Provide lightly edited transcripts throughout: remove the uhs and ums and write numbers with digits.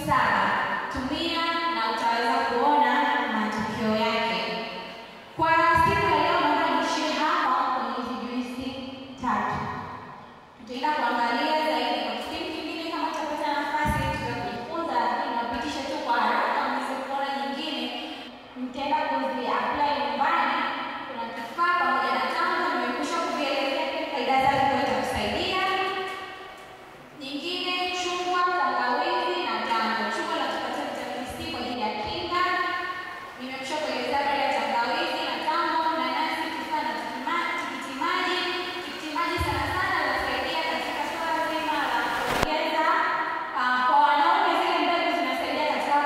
7. Tumia na utaweza kuona matokeo yake. Kwa siku ya leo naomba niishie hapa kwenye hizi juisi 3. Tutaenda kuangalia zaidi kwa kipindi kingine kama tutapata nafasi tuweze kujifunza, lakini napitisha tu kwa haraka mweze kuona nyingine. Mtaenda kuzi-apply nyumbani. Kuna kifaa pamoja na tango nimekwisha kuvielezea faida zake kwa itakusaidia. Nyingine chungwa, tangawizi na tango. Chungwa natupatia vitamini C kwa ajili ya kinga. Nimekwisha kuelezea habari ya tangawizi na tango, nanasi, tufaa na tikiti maji. Tikiti maji sana sana linasaidia katika swala zima la kuongeza kwa wanaume, zile mbegu zinasaidia katika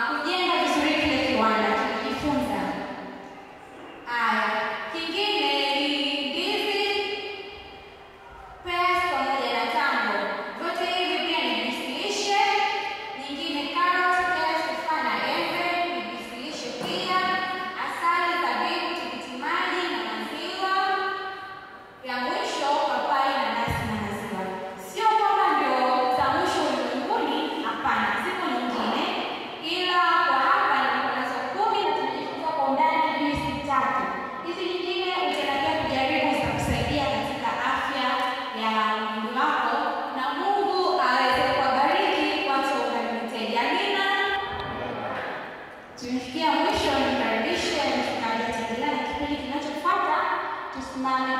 kujenga vizuri kile kiwanda. Tukijifunza haya. Kingine ni ndizi, pears pamoja na tango. Vyote hivi pia ni juisi lishe. Nyingine carrot, pears, tufaa na embe ni juisi lishe pia. Asali, zabibu, tikiti maji na maziwa. Ya mwisho papai, nanasi na maziwa. Sio kwamba ndio za mwisho ulimwenguni, hapana, zipo nyingine, ila kwa hapa niko nazo 10 na tumejifunza kwa undani juisi 3. Hizi nyingine utaendelea kujaribu, zitakusaidia katika afya ya mwili wako, na Mungu aweze kuwabariki watu wa Unlimited. Amina. Tumefikia mwisho. Nikaribishe mchungaji ataendelea na kipindi kinachofuata. Tusimame.